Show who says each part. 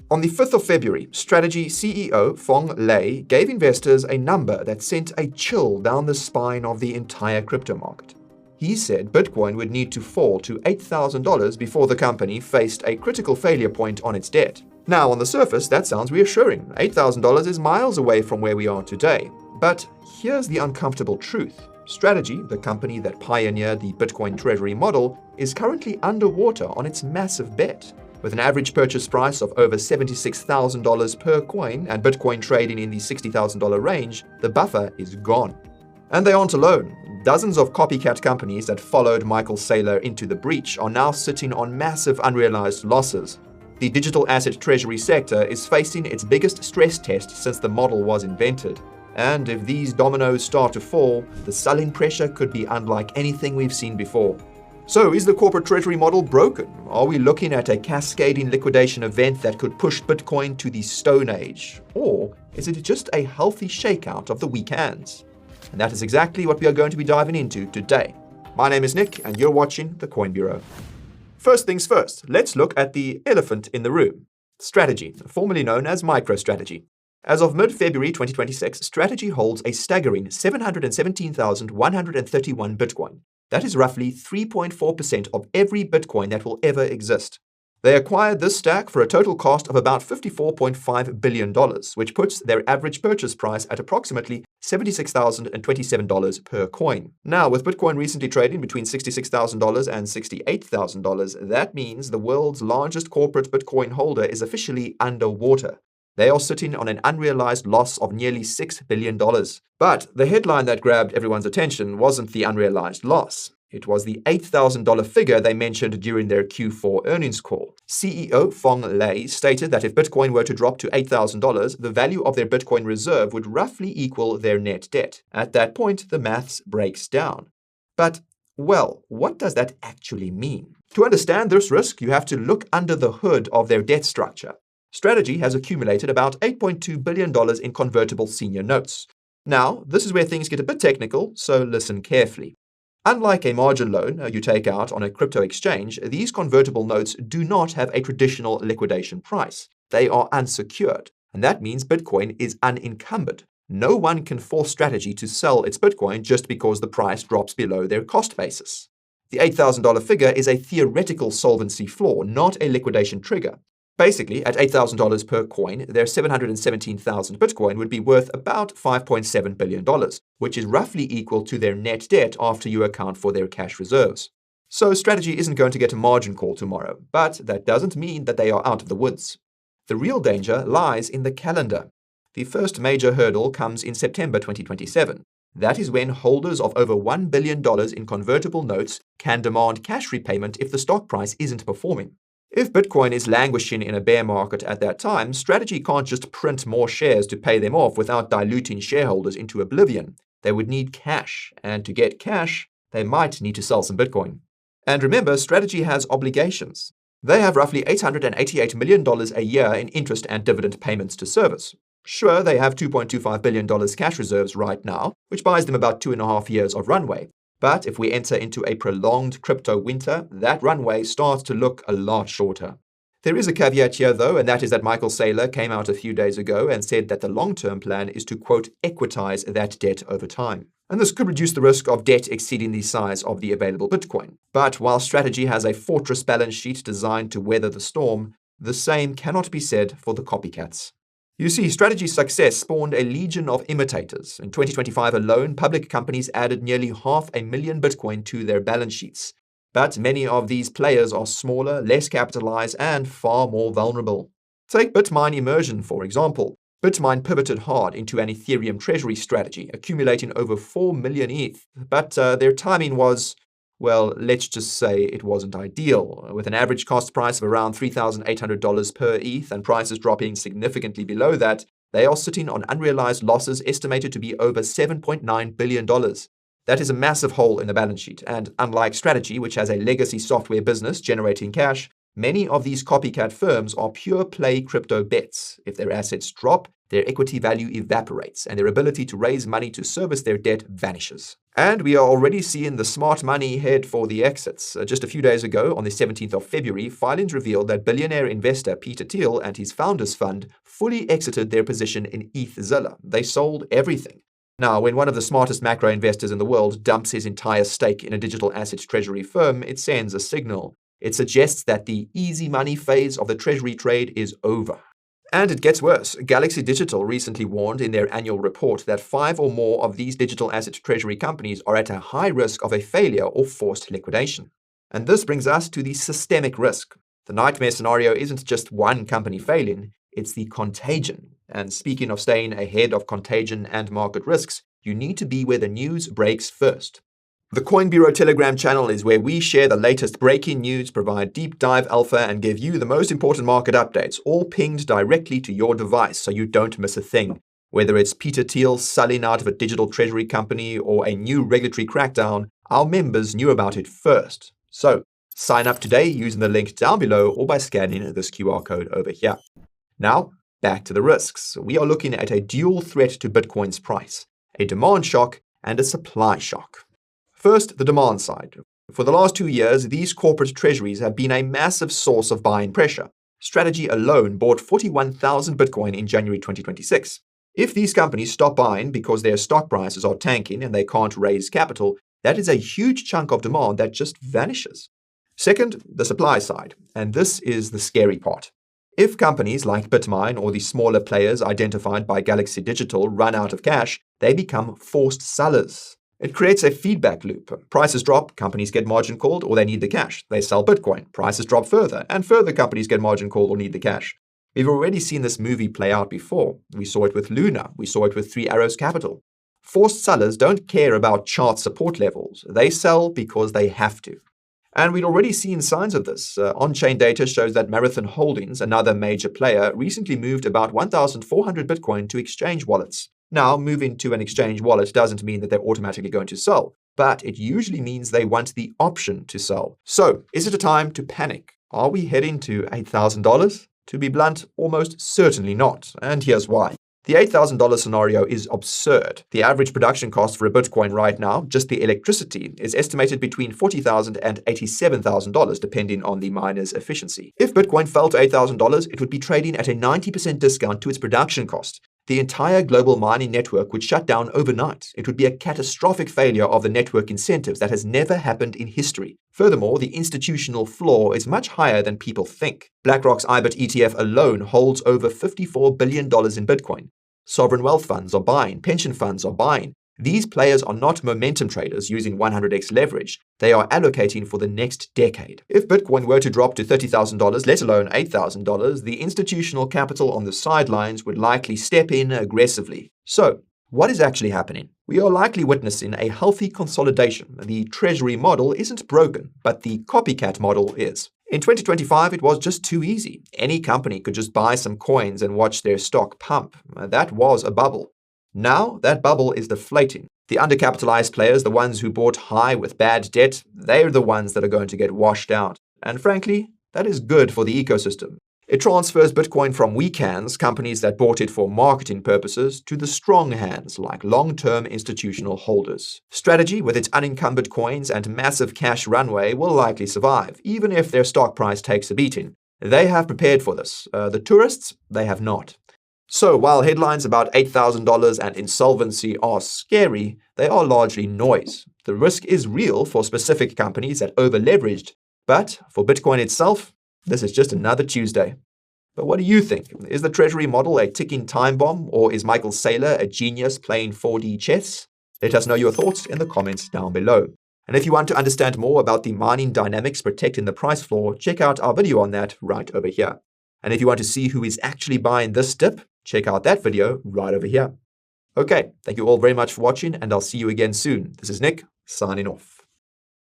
Speaker 1: On the 5th of February, Strategy CEO Phong Lei gave investors a number that sent a chill down the spine of the entire crypto market. He said Bitcoin would need to fall to $8,000 before the company faced a critical failure point on its debt. Now, on the surface, that sounds reassuring. $8,000 is miles away from where we are today. But here's the uncomfortable truth. Strategy, the company that pioneered the Bitcoin treasury model, is currently underwater on its massive bet. With an average purchase price of over $76,000 per coin and Bitcoin trading in the $60,000 range, the buffer is gone. And they aren't alone. Dozens of copycat companies that followed Michael Saylor into the breach are now sitting on massive unrealized losses. The digital asset treasury sector is facing its biggest stress test since the model was invented. And if these dominoes start to fall, the selling pressure could be unlike anything we've seen before. So, is the corporate treasury model broken? Are we looking at a cascading liquidation event that could push Bitcoin to the Stone Age? Or is it just a healthy shakeout of the weak hands? And that is exactly what we are going to be diving into today. My name is Nick, and you're watching The Coin Bureau. First things first, let's look at the elephant in the room. Strategy, formerly known as MicroStrategy. As of mid-February 2026, Strategy holds a staggering 717,131 Bitcoin. That is roughly 3.4% of every Bitcoin that will ever exist. They acquired this stack for a total cost of about $54.5 billion, which puts their average purchase price at approximately $76,027 per coin. Now, with Bitcoin recently trading between $66,000 and $68,000, that means the world's largest corporate Bitcoin holder is officially underwater. They are sitting on an unrealized loss of nearly $6 billion. But the headline that grabbed everyone's attention wasn't the unrealized loss. It was the $8,000 figure they mentioned during their Q4 earnings call. CEO Phong Lei stated that if Bitcoin were to drop to $8,000, the value of their Bitcoin reserve would roughly equal their net debt. At that point, the maths breaks down. But, well, what does that actually mean? To understand this risk, you have to look under the hood of their debt structure. Strategy has accumulated about $8.2 billion in convertible senior notes. Now, this is where things get a bit technical, so listen carefully. Unlike a margin loan you take out on a crypto exchange, these convertible notes do not have a traditional liquidation price. They are unsecured, and that means Bitcoin is unencumbered. No one can force Strategy to sell its Bitcoin just because the price drops below their cost basis. The $8,000 figure is a theoretical solvency floor, not a liquidation trigger. Basically, at $8,000 per coin, their 717,000 Bitcoin would be worth about $5.7 billion, which is roughly equal to their net debt after you account for their cash reserves. So Strategy isn't going to get a margin call tomorrow, but that doesn't mean that they are out of the woods. The real danger lies in the calendar. The first major hurdle comes in September 2027. That is when holders of over $1 billion in convertible notes can demand cash repayment if the stock price isn't performing. If Bitcoin is languishing in a bear market at that time, Strategy can't just print more shares to pay them off without diluting shareholders into oblivion. They would need cash, and to get cash, they might need to sell some Bitcoin. And remember, Strategy has obligations. They have roughly $888 million a year in interest and dividend payments to service. Sure, they have $2.25 billion cash reserves right now, which buys them about 2.5 years of runway. But if we enter into a prolonged crypto winter, that runway starts to look a lot shorter. There is a caveat here though, and that is that Michael Saylor came out a few days ago and said that the long-term plan is to, quote, equitize that debt over time. And this could reduce the risk of debt exceeding the size of the available Bitcoin. But while Strategy has a fortress balance sheet designed to weather the storm, the same cannot be said for the copycats. You see, Strategy's success spawned a legion of imitators. In 2025 alone, public companies added nearly 500,000 Bitcoin to their balance sheets. But many of these players are smaller, less capitalized, and far more vulnerable. Take Bitmine Immersion, for example. Bitmine pivoted hard into an Ethereum treasury strategy, accumulating over 4 million ETH. But their timing was, well, let's just say it wasn't ideal. With an average cost price of around $3,800 per ETH and prices dropping significantly below that, they are sitting on unrealized losses estimated to be over $7.9 billion. That is a massive hole in the balance sheet, and unlike Strategy, which has a legacy software business generating cash, many of these copycat firms are pure play crypto bets. If their assets drop, their equity value evaporates and their ability to raise money to service their debt vanishes. And we are already seeing the smart money head for the exits. Just a few days ago, on the 17th of February, filings revealed that billionaire investor Peter Thiel and his founders fund fully exited their position in ETHZilla. They sold everything. Now, when one of the smartest macro investors in the world dumps his entire stake in a digital asset treasury firm, it sends a signal. It suggests that the easy money phase of the treasury trade is over. And it gets worse. Galaxy Digital recently warned in their annual report that 5 or more of these digital asset treasury companies are at a high risk of a failure or forced liquidation. And this brings us to the systemic risk. The nightmare scenario isn't just one company failing, it's the contagion. And speaking of staying ahead of contagion and market risks, you need to be where the news breaks first. The Coin Bureau Telegram channel is where we share the latest breaking news, provide deep dive alpha, and give you the most important market updates, all pinged directly to your device so you don't miss a thing. Whether it's Peter Thiel selling out of a digital treasury company or a new regulatory crackdown, our members knew about it first. So, sign up today using the link down below or by scanning this QR code over here. Now, back to the risks. We are looking at a dual threat to Bitcoin's price, a demand shock and a supply shock. First, the demand side. For the last 2 years, these corporate treasuries have been a massive source of buying pressure. Strategy alone bought 41,000 Bitcoin in January 2026. If these companies stop buying because their stock prices are tanking and they can't raise capital, that is a huge chunk of demand that just vanishes. Second, the supply side, and this is the scary part. If companies like Bitmine or the smaller players identified by Galaxy Digital run out of cash, they become forced sellers. It creates a feedback loop. Prices drop, companies get margin called, or they need the cash. They sell Bitcoin, prices drop further, and further companies get margin called or need the cash. We've already seen this movie play out before. We saw it with Luna, we saw it with Three Arrows Capital. Forced sellers don't care about chart support levels. They sell because they have to. And we'd already seen signs of this. On-chain data shows that Marathon Holdings, another major player, recently moved about 1,400 Bitcoin to exchange wallets. Now, moving to an exchange wallet doesn't mean that they're automatically going to sell, but it usually means they want the option to sell. So, is it a time to panic? Are we heading to $8,000? To be blunt, almost certainly not, and here's why. The $8,000 scenario is absurd. The average production cost for a Bitcoin right now, just the electricity, is estimated between $40,000 and $87,000 depending on the miner's efficiency. If Bitcoin fell to $8,000, it would be trading at a 90% discount to its production cost. The entire global mining network would shut down overnight. It would be a catastrophic failure of the network incentives that has never happened in history. Furthermore, the institutional floor is much higher than people think. BlackRock's IBIT ETF alone holds over $54 billion in Bitcoin. Sovereign wealth funds are buying, pension funds are buying. These players are not momentum traders using 100x leverage. They are allocating for the next decade. If Bitcoin were to drop to $30,000, let alone $8,000, the institutional capital on the sidelines would likely step in aggressively. So, what is actually happening? We are likely witnessing a healthy consolidation. The treasury model isn't broken, but the copycat model is. In 2025, it was just too easy. Any company could just buy some coins and watch their stock pump. That was a bubble. Now, that bubble is deflating. The undercapitalized players, the ones who bought high with bad debt, they're the ones that are going to get washed out. And frankly, that is good for the ecosystem. It transfers Bitcoin from weak hands, companies that bought it for marketing purposes, to the strong hands, like long-term institutional holders. Strategy, with its unencumbered coins and massive cash runway, will likely survive, even if their stock price takes a beating. They have prepared for this. The tourists, they have not. So, while headlines about $8,000 and insolvency are scary, they are largely noise. The risk is real for specific companies that over-leveraged, but for Bitcoin itself, this is just another Tuesday. But what do you think? Is the treasury model a ticking time bomb, or is Michael Saylor a genius playing 4D chess? Let us know your thoughts in the comments down below. And if you want to understand more about the mining dynamics protecting the price floor, check out our video on that right over here. And if you want to see who is actually buying this dip, check out that video right over here. Okay, thank you all very much for watching, and I'll see you again soon. This is Nick, signing off.